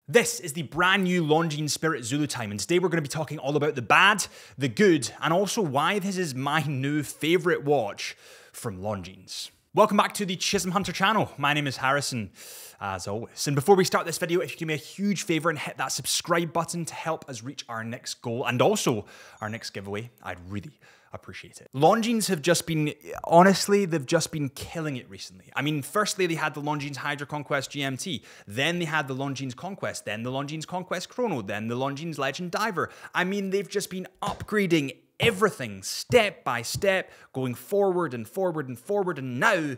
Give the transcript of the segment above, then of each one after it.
This is the brand new Longines Spirit Zulu Time, and today we're going to be talking all about the bad, the good, and also why this is my new favourite watch from Longines. Welcome back to the Chisholm Hunter channel. My name is Harrison, as always. And before we start this video, if you do me a huge favour and hit that subscribe button to help us reach our next goal and also our next giveaway, I'd really appreciate it. Longines have just been, honestly, they've just been killing it recently. I mean, firstly, they had the Longines Hydra Conquest GMT, then they had the Longines Conquest, then the Longines Conquest Chrono, then the Longines Legend Diver. I mean, they've just been upgrading everything step by step, going forward and forward and forward, and now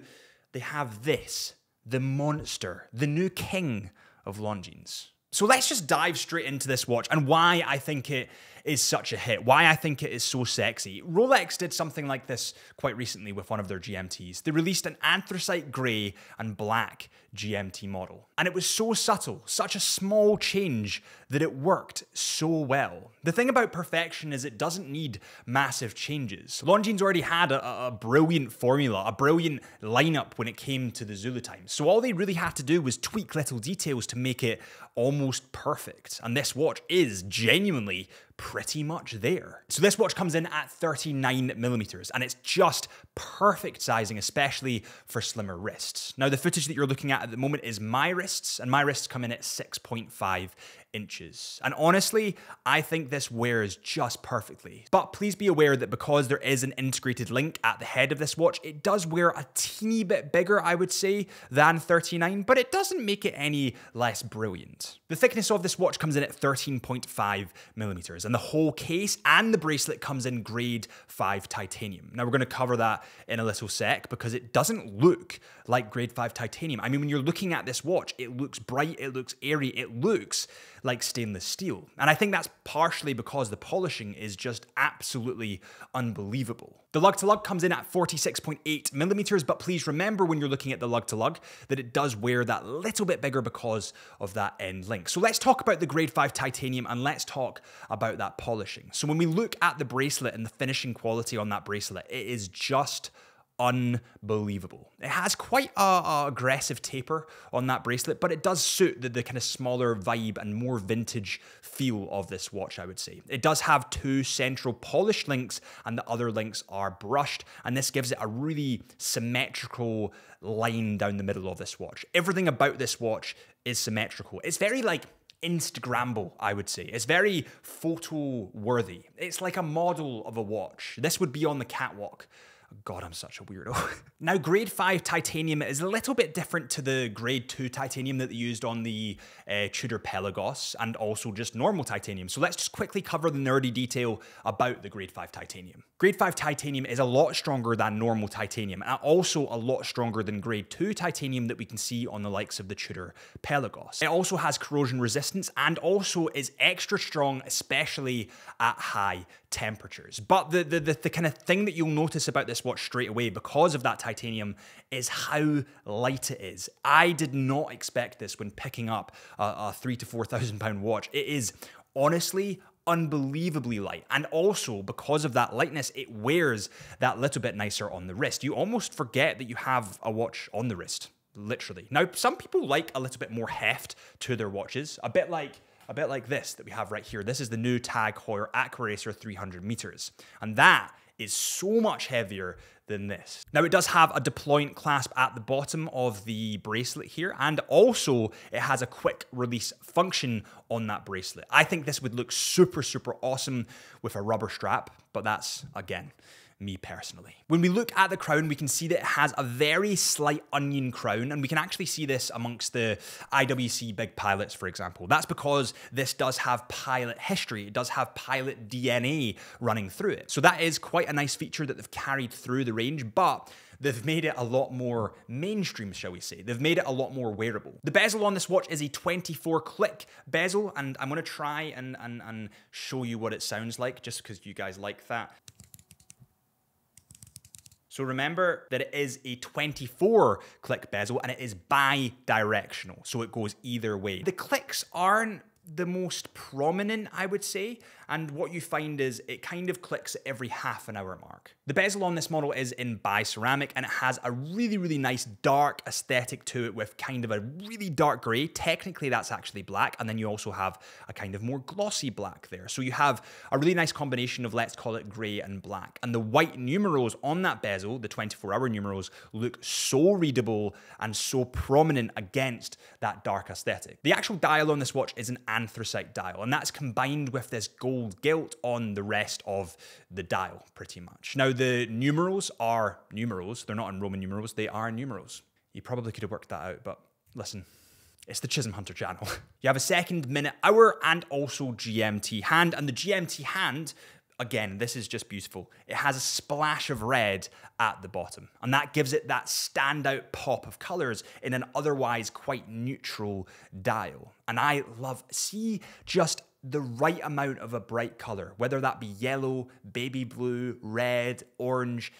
they have this, the monster, the new king of Longines. So let's just dive straight into this watch and why I think it is such a hit, why I think it is so sexy. Rolex did something like this quite recently with one of their GMTs. They released an anthracite grey and black GMT model. And it was so subtle, such a small change that it worked so well. The thing about perfection is it doesn't need massive changes. Longines already had a brilliant formula, a brilliant lineup when it came to the Zulu Time. So all they really had to do was tweak little details to make it almost perfect. And this watch is genuinely pretty much there. So this watch comes in at 39mm and it's just perfect sizing, especially for slimmer wrists. Now the footage that you're looking at the moment is my wrists, and my wrists come in at 6.5 inches. And honestly, I think this wears just perfectly. But please be aware that because there is an integrated link at the head of this watch, it does wear a teeny bit bigger, I would say, than 39, but it doesn't make it any less brilliant. The thickness of this watch comes in at 13.5mm, and the whole case and the bracelet comes in grade 5 titanium. Now we're going to cover that in a little sec because it doesn't look like grade 5 titanium. I mean, when you're looking at this watch, it looks bright, it looks airy, it looks like stainless steel. And I think that's partially because the polishing is just absolutely unbelievable. The lug to lug comes in at 46.8mm, but please remember when you're looking at the lug to lug that it does wear that little bit bigger because of that end link. So let's talk about the grade 5 titanium and let's talk about that polishing. So when we look at the bracelet and the finishing quality on that bracelet, it is just unbelievable. It has quite a aggressive taper on that bracelet, but it does suit the kind of smaller vibe and more vintage feel of this watch, I would say. It does have two central polished links and the other links are brushed, and this gives it a really symmetrical line down the middle of this watch. Everything about this watch is symmetrical. It's very like Instagrammable, I would say. It's very photo worthy. It's like a model of a watch. This would be on the catwalk. God, I'm such a weirdo. Now, grade 5 titanium is a little bit different to the grade 2 titanium that they used on the Tudor Pelagos and also just normal titanium. So let's just quickly cover the nerdy detail about the grade 5 titanium. Grade 5 titanium is a lot stronger than normal titanium and also a lot stronger than grade 2 titanium that we can see on the likes of the Tudor Pelagos. It also has corrosion resistance and also is extra strong, especially at high temperatures. But the kind of thing that you'll notice about this watch straight away because of that titanium is how light it is. I did not expect this when picking up a 3,000 to 4,000 pound watch. It is honestly unbelievably light, and also because of that lightness it wears that little bit nicer on the wrist. You almost forget that you have a watch on the wrist, literally. Now some people like a little bit more heft to their watches, a bit like this that we have right here. This is the new Tag Heuer Aquaracer 300 meters, and that is so much heavier than this. Now it does have a deployant clasp at the bottom of the bracelet here, and also it has a quick release function on that bracelet. I think this would look super, super awesome with a rubber strap, but that's, again, me personally. When we look at the crown, we can see that it has a very slight onion crown, and we can actually see this amongst the IWC big pilots, for example. That's because this does have pilot history. It does have pilot DNA running through it. So that is quite a nice feature that they've carried through the range, but they've made it a lot more mainstream, shall we say. They've made it a lot more wearable. The bezel on this watch is a 24-click bezel, and I'm gonna try and show you what it sounds like, just because you guys like that. So remember that it is a 24-click bezel and it is bi-directional, so it goes either way. The clicks aren't the most prominent, I would say, and what you find is it kind of clicks at every half an hour mark. The bezel on this model is in bi-ceramic, and it has a really nice dark aesthetic to it with kind of a really dark grey. Technically that's actually black, and then you also have a kind of more glossy black there. So you have a really nice combination of, let's call it grey and black. And the white numerals on that bezel, the 24-hour numerals, look so readable and so prominent against that dark aesthetic. The actual dial on this watch is an anthracite dial, and that's combined with this gold gilt on the rest of the dial, pretty much. Now, the numerals are numerals. They're not in Roman numerals. They are numerals. You probably could have worked that out, but listen, it's the Chisholm Hunter channel. You have a second, minute, hour, and also GMT hand, and the GMT hand, again, this is just beautiful. It has a splash of red at the bottom, and that gives it that standout pop of colors in an otherwise quite neutral dial. And I love, see just the right amount of a bright color, whether that be yellow, baby blue, red, orange.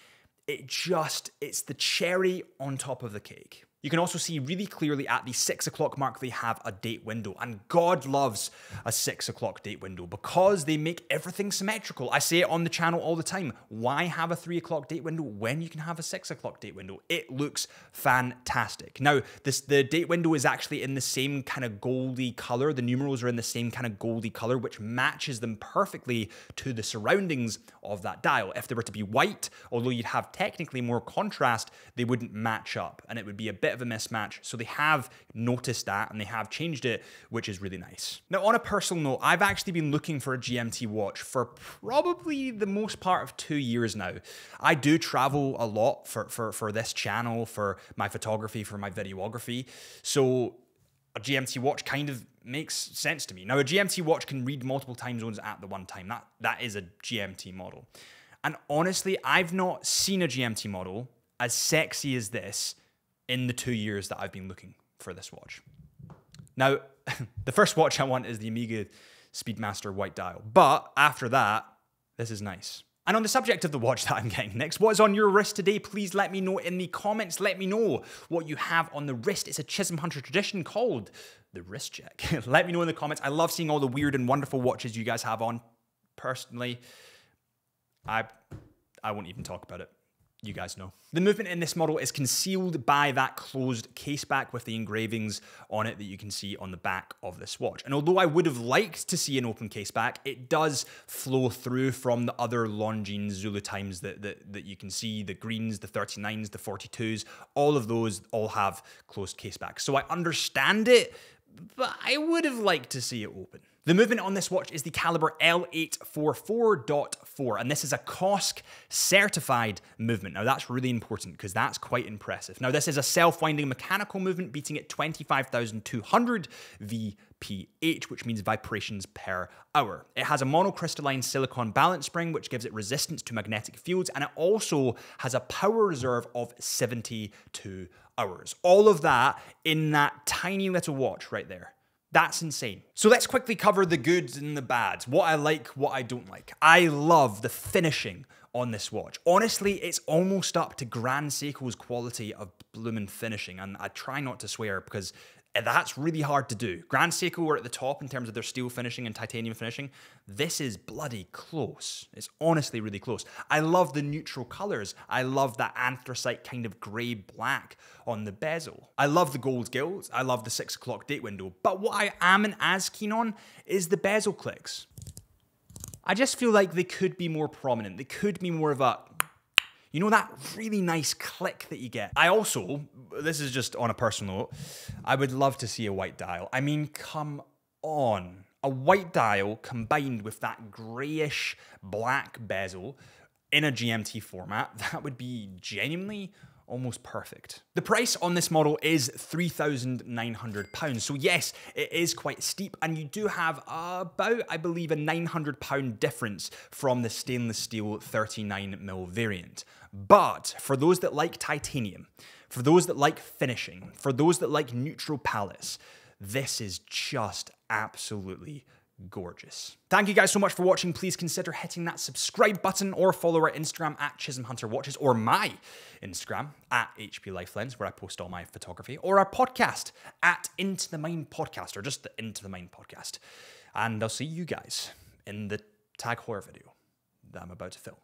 It's the cherry on top of the cake. You can also see really clearly at the 6 o'clock mark, they have a date window, and God loves a 6 o'clock date window because they make everything symmetrical. I say it on the channel all the time. Why have a 3 o'clock date window when you can have a 6 o'clock date window? It looks fantastic. Now, the date window is actually in the same kind of goldy color. The numerals are in the same kind of goldy color, which matches them perfectly to the surroundings of that dial. If they were to be white, although you'd have technically more contrast, they wouldn't match up, and it would be a bit of a mismatch. So they have noticed that, and they have changed it, which is really nice. Now, on a personal note, I've actually been looking for a GMT watch for probably the most part of 2 years now. I do travel a lot for this channel, for my photography, for my videography. So a GMT watch kind of makes sense to me. Now, a GMT watch can read multiple time zones at the one time. That is a GMT model. And honestly, I've not seen a GMT model as sexy as this in the 2 years that I've been looking for this watch. Now, the first watch I want is the Omega Speedmaster white dial, but after that, this is nice. And on the subject of the watch that I'm getting next, what is on your wrist today? Please let me know in the comments. Let me know what you have on the wrist. It's a Chisholm Hunter tradition called the wrist check. Let me know in the comments. I love seeing all the weird and wonderful watches you guys have on. Personally, I won't even talk about it. You guys know. The movement in this model is concealed by that closed case back with the engravings on it that you can see on the back of this watch. And although I would have liked to see an open case back, it does flow through from the other Longines Zulu Times that you can see, the greens, the 39s, the 42s, all of those all have closed case backs. So I understand it, but I would have liked to see it open. The movement on this watch is the caliber L844.4, and this is a COSC certified movement. Now that's really important because that's quite impressive. Now this is a self-winding mechanical movement beating at 25,200 VPH, which means vibrations per hour. It has a monocrystalline silicon balance spring, which gives it resistance to magnetic fields, and it also has a power reserve of 72 hours. All of that in that tiny little watch right there. That's insane. So let's quickly cover the goods and the bads. What I like, what I don't like. I love the finishing on this watch. Honestly, it's almost up to Grand Seiko's quality of bloomin' finishing. And I try not to swear because that's really hard to do. Grand Seiko are at the top in terms of their steel finishing and titanium finishing. This is bloody close. It's honestly really close. I love the neutral colors. I love that anthracite kind of gray black on the bezel. I love the gold gilt. I love the 6 o'clock date window. But what I am as keen on is the bezel clicks. I just feel like they could be more prominent. They could be more of a, you know, that really nice click that you get. I also, this is just on a personal note, I would love to see a white dial. I mean, come on. A white dial combined with that grayish black bezel in a GMT format, that would be genuinely almost perfect. The price on this model is £3,900. So yes, it is quite steep, and you do have about, I believe, a £900 difference from the stainless steel 39mm variant. But for those that like titanium, for those that like finishing, for those that like neutral palettes, this is just absolutely gorgeous. Thank you guys so much for watching. Please consider hitting that subscribe button or follow our Instagram at Chisholm Hunter Watches, or my Instagram at HP Life Lens, where I post all my photography, or our podcast at Into the Mind Podcast, or just the Into the Mind Podcast. And I'll see you guys in the Tag Heuer video that I'm about to film.